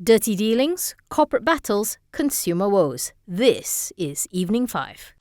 Dirty dealings, corporate battles, consumer woes. This is Evening 5.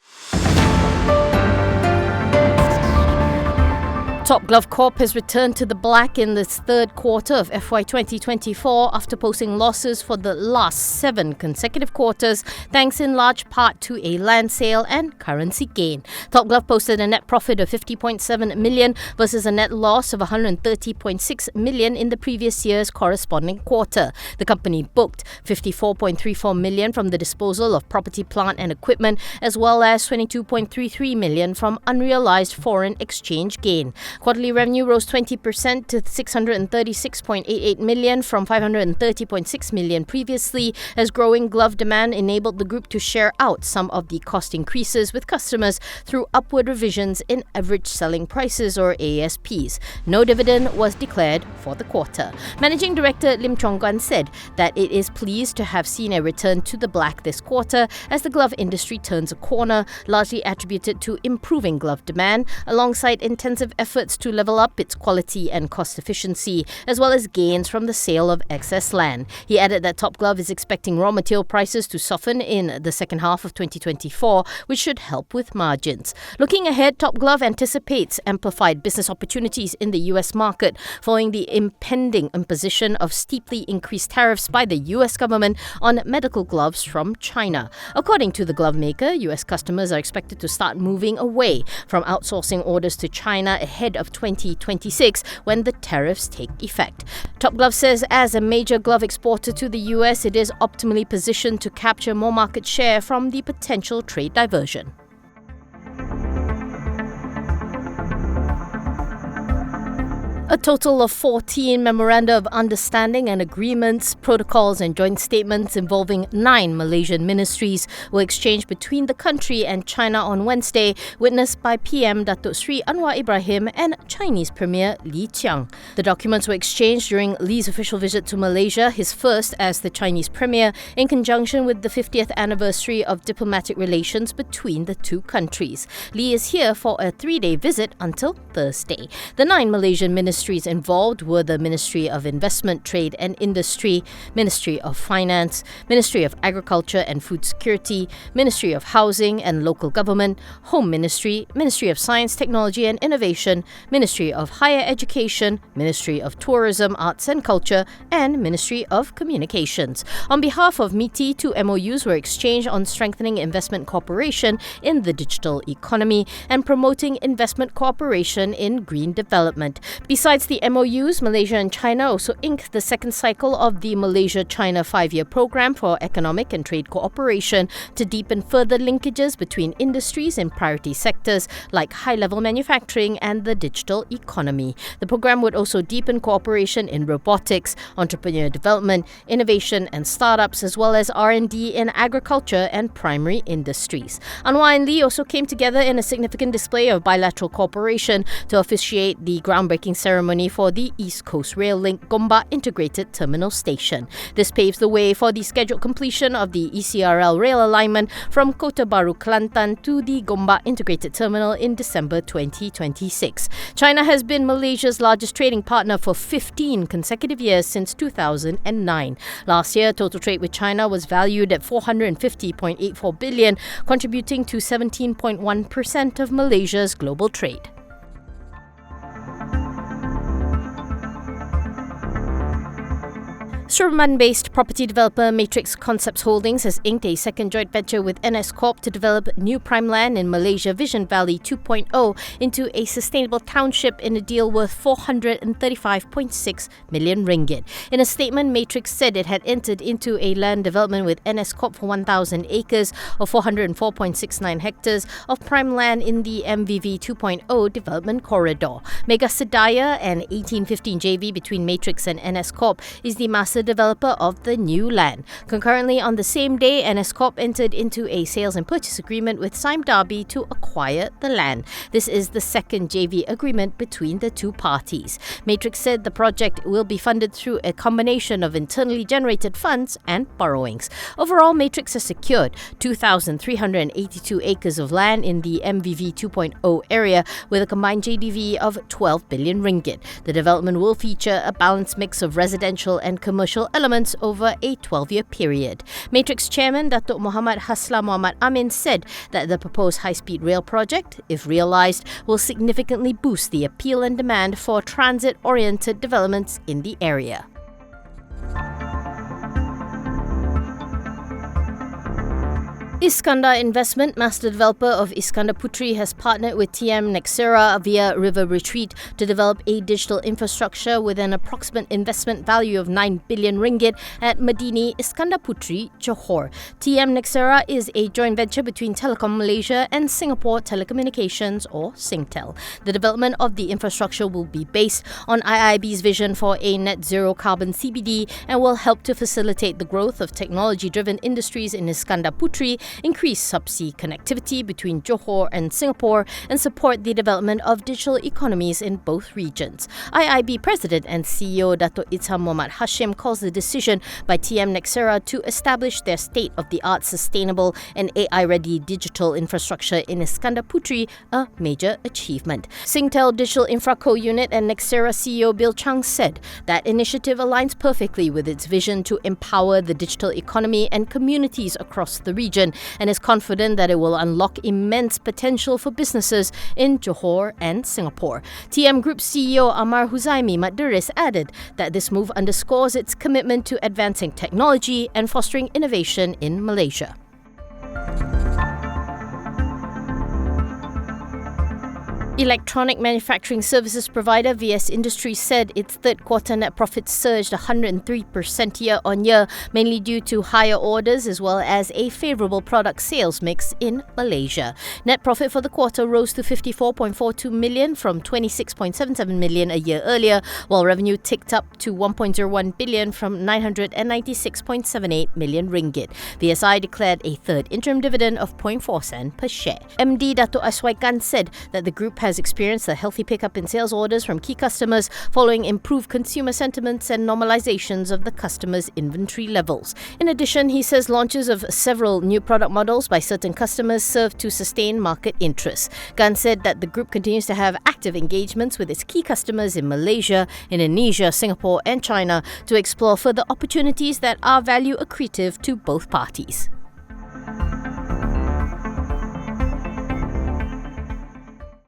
Top Glove Corp has returned to the black in the third quarter of FY 2024 after posting losses for the last 7 consecutive quarters, thanks in large part to a land sale and currency gain. Top Glove posted a net profit of 50.7 million versus a net loss of 130.6 million in the previous year's corresponding quarter. The company booked 54.34 million from the disposal of property, plant and equipment, as well as 22.33 million from unrealized foreign exchange gain. Quarterly revenue rose 20% to 636.88 million from 530.6 million previously, as growing glove demand enabled the group to share out some of the cost increases with customers through upward revisions in average selling prices or ASPs. No dividend was declared for the quarter. Managing Director Lim Chong Guan said that it is pleased to have seen a return to the black this quarter as the glove industry turns a corner, largely attributed to improving glove demand alongside intensive efforts to level up its quality and cost efficiency, as well as gains from the sale of excess land. He added that Top Glove is expecting raw material prices to soften in the second half of 2024, which should help with margins. Looking ahead, Top Glove anticipates amplified business opportunities in the US market following the impending imposition of steeply increased tariffs by the US government on medical gloves from China. According to the glove maker, US customers are expected to start moving away from outsourcing orders to China ahead of 2026 when the tariffs take effect. Top Glove says as a major glove exporter to the US, it is optimally positioned to capture more market share from the potential trade diversion. A total of 14 Memoranda of Understanding and Agreements, Protocols and Joint Statements involving 9 Malaysian ministries were exchanged between the country and China on Wednesday, witnessed by PM Datuk Sri Anwar Ibrahim and Chinese Premier Li Qiang. The documents were exchanged during Li's official visit to Malaysia, his first as the Chinese Premier, in conjunction with the 50th anniversary of diplomatic relations between the two countries. Li is here for a 3-day visit until Thursday. The 9 Malaysian ministries involved were the Ministry of Investment, Trade and Industry, Ministry of Finance, Ministry of Agriculture and Food Security, Ministry of Housing and Local Government, Home Ministry, Ministry of Science, Technology and Innovation, Ministry of Higher Education, Ministry of Tourism, Arts and Culture, and Ministry of Communications. On behalf of MITI, 2 MOUs were exchanged on strengthening investment cooperation in the digital economy and promoting investment cooperation in green development. Besides the MOUs, Malaysia and China also inked the second cycle of the Malaysia-China 5-year program for economic and trade cooperation to deepen further linkages between industries in priority sectors like high-level manufacturing and the digital economy. The program would also deepen cooperation in robotics, entrepreneur development, innovation and startups, as well as R&D in agriculture and primary industries. Anwar and Li also came together in a significant display of bilateral cooperation to officiate the groundbreaking ceremony for the East Coast Rail Link Gombak Integrated Terminal Station. This paves the way for the scheduled completion of the ECRL rail alignment from Kota Baru, Kelantan to the Gombak Integrated Terminal in December 2026. China has been Malaysia's largest trading partner for 15 consecutive years since 2009. Last year, total trade with China was valued at 450.84 billion, contributing to 17.1% of Malaysia's global trade. Suruman-based property developer Matrix Concepts Holdings has inked a second joint venture with NS Corp to develop new prime land in Malaysia Vision Valley 2.0 into a sustainable township in a deal worth 435.6 million ringgit. In a statement, Matrix said it had entered into a land development with NS Corp for 1,000 acres or 404.69 hectares of prime land in the MVV 2.0 development corridor. Mega Sedaya, an 1815 JV between Matrix and NS Corp, is the master developer of the new land. Concurrently, on the same day, NS Corp entered into a sales and purchase agreement with Sime Darby to acquire the land. This is the second JV agreement between the two parties. Matrix said the project will be funded through a combination of internally generated funds and borrowings. Overall, Matrix has secured 2,382 acres of land in the MVV 2.0 area with a combined GDV of 12 billion ringgit. The development will feature a balanced mix of residential and commercial beneficial elements over a 12-year period. Matrix Chairman Datuk Muhammad Hasla Muhammad Amin said that the proposed high-speed rail project, if realised, will significantly boost the appeal and demand for transit-oriented developments in the area. Iskandar Investment, master developer of Iskandar Puteri, has partnered with TM-Nxera via River Retreat to develop a digital infrastructure with an approximate investment value of 9 billion ringgit at Medini, Iskandar Puteri, Johor. TM-Nxera is a joint venture between Telekom Malaysia and Singapore Telecommunications, or Singtel. The development of the infrastructure will be based on IIB's vision for a net zero carbon CBD and will help to facilitate the growth of technology-driven industries in Iskandar Puteri, increase subsea connectivity between Johor and Singapore, and support the development of digital economies in both regions. IIB President and CEO Dato' Itham Muhammad Hashim calls the decision by TM-Nxera to establish their state-of-the-art sustainable and AI-ready digital infrastructure in Iskandar Puteri a major achievement. Singtel Digital Infra Co-Unit and Nxera CEO Bill Chang said that initiative aligns perfectly with its vision to empower the digital economy and communities across the region, and is confident that it will unlock immense potential for businesses in Johor and Singapore. TM Group CEO Amar Huzaimi Madduris added that this move underscores its commitment to advancing technology and fostering innovation in Malaysia. Electronic manufacturing services provider VS Industries said its third quarter net profits surged 103% year-on-year, mainly due to higher orders as well as a favourable product sales mix in Malaysia. Net profit for the quarter rose to 54.42 million from 26.77 million a year earlier, while revenue ticked up to 1.01 billion from 996.78 million ringgit. VSI declared a third interim dividend of 0.4 cent per share. MD Dato' Aswaikan said that the group has experienced a healthy pickup in sales orders from key customers following improved consumer sentiments and normalizations of the customers' inventory levels. In addition, he says launches of several new product models by certain customers serve to sustain market interest. Gan said that the group continues to have active engagements with its key customers in Malaysia, Indonesia, Singapore and China to explore further opportunities that are value accretive to both parties.